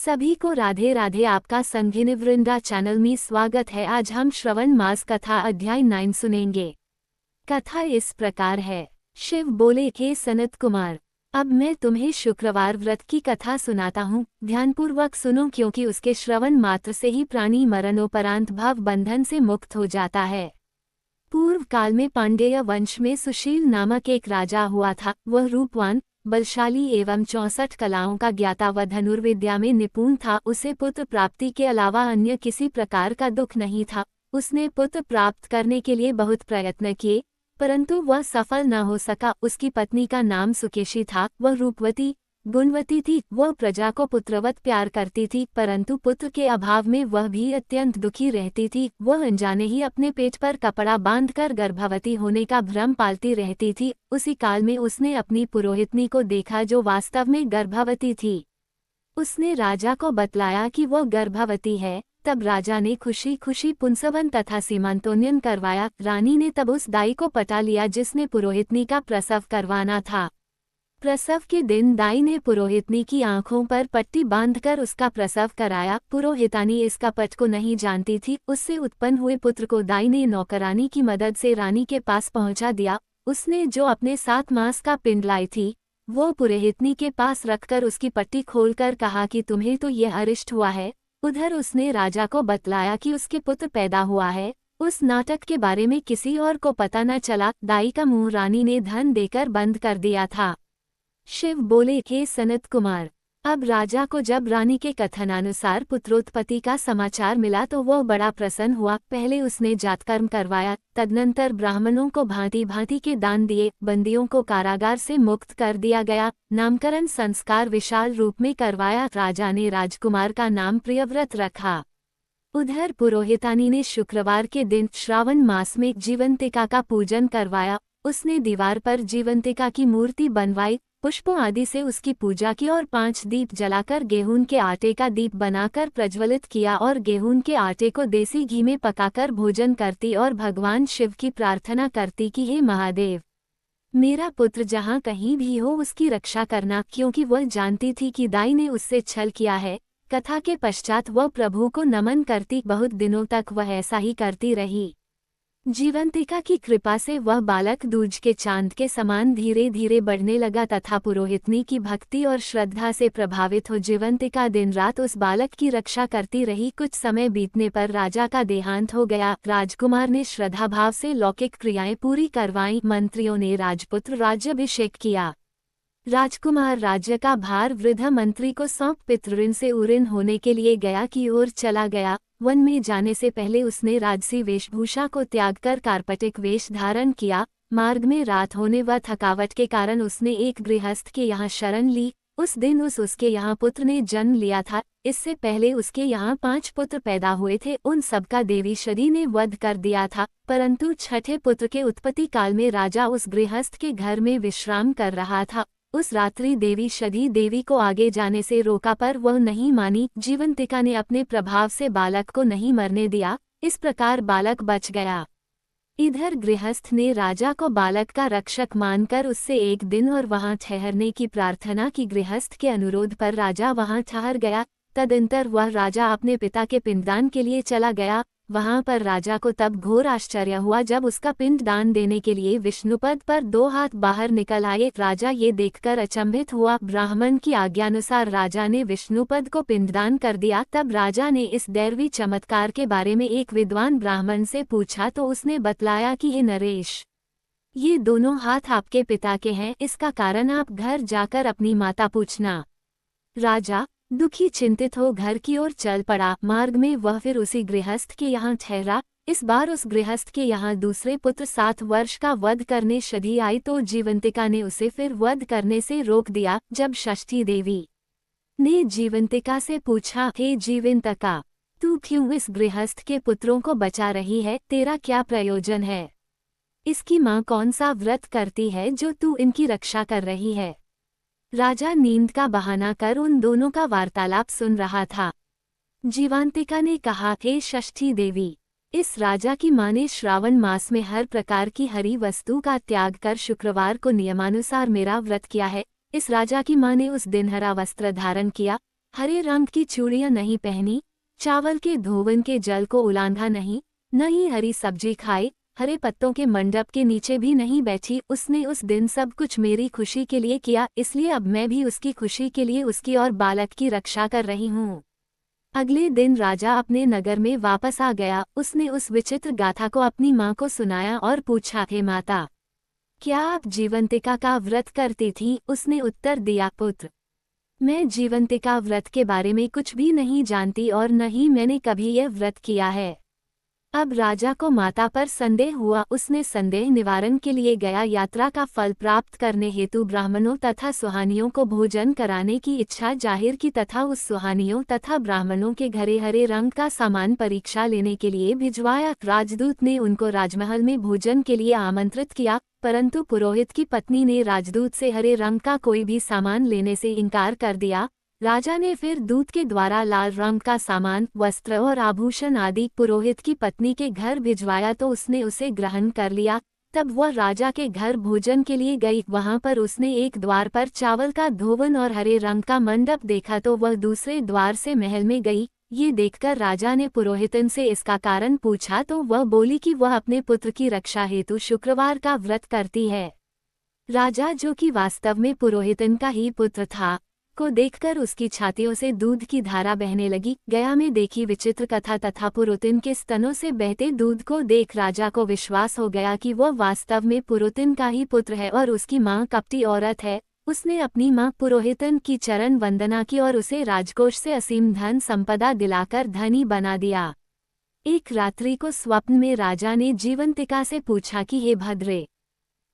सभी को राधे राधे। आपका संघिनी वृंदा चैनल में स्वागत है। आज हम श्रवण मास कथा अध्याय 9 सुनेंगे। कथा इस प्रकार है। शिव बोले, हे सनत कुमार, अब मैं तुम्हें शुक्रवार व्रत की कथा सुनाता हूँ। ध्यानपूर्वक सुनो, क्योंकि उसके श्रवण मात्र से ही प्राणी मरणोपरांत भाव बंधन से मुक्त हो जाता है। पूर्व काल में पांडेय वंश में सुशील नामक एक राजा हुआ था। वह रूपवान, बलशाली एवं 64 कलाओं का ज्ञाता व धनुर्विद्या में निपुण था। उसे पुत्र प्राप्ति के अलावा अन्य किसी प्रकार का दुख नहीं था। उसने पुत्र प्राप्त करने के लिए बहुत प्रयत्न किए, परंतु वह सफल न हो सका। उसकी पत्नी का नाम सुकेशी था। वह रूपवती, गुणवती थी। वह प्रजा को पुत्रवत प्यार करती थी, परंतु पुत्र के अभाव में वह भी अत्यंत दुखी रहती थी। वह अनजाने ही अपने पेट पर कपड़ा बांधकर गर्भवती होने का भ्रम पालती रहती थी। उसी काल में उसने अपनी पुरोहितनी को देखा, जो वास्तव में गर्भवती थी। उसने राजा को बतलाया कि वह गर्भवती है। तब राजा ने खुशी खुशी पुंसवन तथा सीमांतोन्यन करवाया। रानी ने तब उस दाई को पटा लिया जिसने पुरोहितनी का प्रसव करवाना था। प्रसव के दिन दाई ने पुरोहितनी की आंखों पर पट्टी बांधकर उसका प्रसव कराया। पुरोहितानी इस कपट को नहीं जानती थी। उससे उत्पन्न हुए पुत्र को दाई ने नौकरानी की मदद से रानी के पास पहुंचा दिया। उसने जो अपने 7 मास का पिंड लाई थी, वो पुरोहितनी के पास रखकर उसकी पट्टी खोलकर कहा कि तुम्हें तो यह अरिष्ट हुआ है। उधर उसने राजा को बतलाया कि उसके पुत्र पैदा हुआ है। उस नाटक के बारे में किसी और को पता न चला। दाई का मुंह रानी ने धन देकर बंद कर दिया था। शिव बोले, हे सनत कुमार, अब राजा को जब रानी के कथनानुसार पुत्रोत्पत्ति का समाचार मिला तो वह बड़ा प्रसन्न हुआ। पहले उसने जातकर्म करवाया, तदनंतर ब्राह्मणों को भांति भांति के दान दिए। बंदियों को कारागार से मुक्त कर दिया गया। नामकरण संस्कार विशाल रूप में करवाया। राजा ने राजकुमार का नाम प्रियव्रत रखा। उधर पुरोहितानी ने शुक्रवार के दिन श्रावण मास में जीवंतिका का पूजन करवाया। उसने दीवार पर जीवंतिका की मूर्ति बनवाई, पुष्पों आदि से उसकी पूजा की और 5 दीप जलाकर गेहूं के आटे का दीप बनाकर प्रज्वलित किया और गेहूं के आटे को देसी घी में पकाकर भोजन करती और भगवान शिव की प्रार्थना करती कि हे महादेव, मेरा पुत्र जहाँ कहीं भी हो उसकी रक्षा करना, क्योंकि वह जानती थी कि दाई ने उससे छल किया है। कथा के पश्चात वह प्रभु को नमन करती। बहुत दिनों तक वह ऐसा ही करती रही। जीवंतिका की कृपा से वह बालक दूज के चांद के समान धीरे धीरे बढ़ने लगा तथा पुरोहितनी की भक्ति और श्रद्धा से प्रभावित हो जीवंतिका दिन रात उस बालक की रक्षा करती रही। कुछ समय बीतने पर राजा का देहांत हो गया। राजकुमार ने श्रद्धाभाव से लौकिक क्रियाएं पूरी करवाईं। मंत्रियों ने राजपुत्र राज्याभिषेक किया। राजकुमार राज्य का भार वृद्ध मंत्री को सौंप पितृऋण से उऋण होने के लिए गया की ओर चला गया। वन में जाने से पहले उसने राजसी वेशभूषा को त्याग कर कार्पटिक वेश धारण किया। मार्ग में रात होने व थकावट के कारण उसने एक गृहस्थ के यहाँ शरण ली। उस दिन उसके यहाँ पुत्र ने जन्म लिया था। इससे पहले उसके यहाँ 5 पुत्र पैदा हुए थे। उन सबका देवी शदी ने वध कर दिया था, परंतु छठे पुत्र के उत्पत्ति काल में राजा उस गृहस्थ के घर में विश्राम कर रहा था। उस रात्रि देवी शदी देवी को आगे जाने से रोका, पर वह नहीं मानी। जीवंतिका ने अपने प्रभाव से बालक को नहीं मरने दिया। इस प्रकार बालक बच गया। इधर गृहस्थ ने राजा को बालक का रक्षक मानकर उससे एक दिन और वहां ठहरने की प्रार्थना की। गृहस्थ के अनुरोध पर राजा वहां ठहर गया। तदंतर वह राजा अपने पिता के पिंडदान के लिए चला गया। वहां पर राजा को तब घोर आश्चर्य हुआ जब उसका पिंड दान देने के लिए विष्णुपद पर 2 हाथ बाहर निकल आए। राजा ये देखकर अचंभित हुआ। ब्राह्मण की आज्ञानुसार राजा ने विष्णुपद को पिंडदान कर दिया। तब राजा ने इस दैवी चमत्कार के बारे में एक विद्वान ब्राह्मण से पूछा तो उसने बतलाया कि हे नरेश, ये दोनों हाथ आपके पिता के हैं। इसका कारण आप घर जाकर अपनी माता पूछना। राजा दुखी चिंतित हो घर की ओर चल पड़ा। मार्ग में वह फिर उसी गृहस्थ के यहाँ ठहरा। इस बार उस गृहस्थ के यहाँ दूसरे पुत्र 7 वर्ष का वध करने शदी आई तो जीवंतिका ने उसे फिर वध करने से रोक दिया। जब षष्ठी देवी ने जीवंतिका से पूछा, हे जीवंतिका, तू क्यों इस गृहस्थ के पुत्रों को बचा रही है? तेरा क्या प्रयोजन है? इसकी माँ कौन सा व्रत करती है जो तू इनकी रक्षा कर रही है? राजा नींद का बहाना कर उन दोनों का वार्तालाप सुन रहा था। जीवंतिका ने कहा, हे षष्ठी देवी, इस राजा की माँ ने श्रावण मास में हर प्रकार की हरी वस्तु का त्याग कर शुक्रवार को नियमानुसार मेरा व्रत किया है। इस राजा की माँ ने उस दिन हरा वस्त्र धारण किया, हरे रंग की चूड़ियां नहीं पहनी, चावल के धोवन के जल को उलांघा नहीं, न ही हरी सब्जी खाई, हरे पत्तों के मंडप के नीचे भी नहीं बैठी। उसने उस दिन सब कुछ मेरी खुशी के लिए किया, इसलिए अब मैं भी उसकी खुशी के लिए उसकी और बालक की रक्षा कर रही हूँ। अगले दिन राजा अपने नगर में वापस आ गया। उसने उस विचित्र गाथा को अपनी माँ को सुनाया और पूछा, हे माता, क्या आप जीवंतिका का व्रत करती थी? उसने उत्तर दिया, पुत्र, मैं जीवंतिका व्रत के बारे में कुछ भी नहीं जानती और न ही मैंने कभी यह व्रत किया है। अब राजा को माता पर संदेह हुआ। उसने संदेह निवारण के लिए गया यात्रा का फल प्राप्त करने हेतु ब्राह्मणों तथा सुहानियों को भोजन कराने की इच्छा जाहिर की तथा उस सुहानियों तथा ब्राह्मणों के घरे हरे रंग का सामान परीक्षा लेने के लिए भिजवाया। राजदूत ने उनको राजमहल में भोजन के लिए आमंत्रित किया, परंतु पुरोहित की पत्नी ने राजदूत से हरे रंग का कोई भी सामान लेने से इनकार कर दिया। राजा ने फिर दूत के द्वारा लाल रंग का सामान, वस्त्र और आभूषण आदि पुरोहित की पत्नी के घर भिजवाया तो उसने उसे ग्रहण कर लिया। तब वह राजा के घर भोजन के लिए गई। वहां पर उसने एक द्वार पर चावल का धोवन और हरे रंग का मंडप देखा तो वह दूसरे द्वार से महल में गई। ये देखकर राजा ने पुरोहितन से इसका कारण पूछा तो वह बोली कि वह अपने पुत्र की रक्षा हेतु शुक्रवार का व्रत करती है। राजा, जो कि वास्तव में पुरोहितन का ही पुत्र था, को देखकर उसकी छातियों से दूध की धारा बहने लगी। गया में देखी विचित्र कथा तथा पुरोहितन के स्तनों से बहते दूध को देख राजा को विश्वास हो गया कि वह वास्तव में पुरोहितन का ही पुत्र है और उसकी मां कपटी औरत है। उसने अपनी मां पुरोहितन की चरण वंदना की और उसे राजकोष से असीम धन संपदा दिलाकर धनी बना दिया। एक रात्रि को स्वप्न में राजा ने जीवंतिका से पूछा कि हे भद्रे,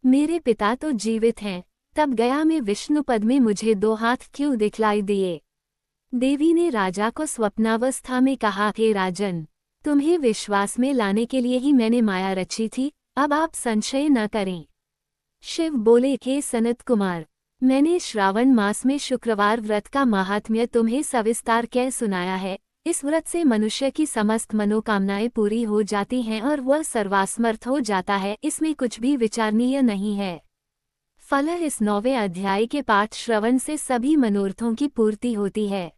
मेरे पिता तो जीवित हैं, तब गया में विष्णुपद में मुझे 2 हाथ क्यों दिखलाई दिए? देवी ने राजा को स्वप्नावस्था में कहा, हे राजन, तुम्हें विश्वास में लाने के लिए ही मैंने माया रची थी, अब आप संशय न करें। शिव बोले, हे सनत कुमार, मैंने श्रावण मास में शुक्रवार व्रत का महात्म्य तुम्हें सविस्तार कह सुनाया है। इस व्रत से मनुष्य की समस्त मनोकामनाएं पूरी हो जाती हैं और वह सर्वासमर्थ हो जाता है। इसमें कुछ भी विचारणीय नहीं है। फल इस 9वें अध्याय के पाठ श्रवण से सभी मनोरथों की पूर्ति होती है।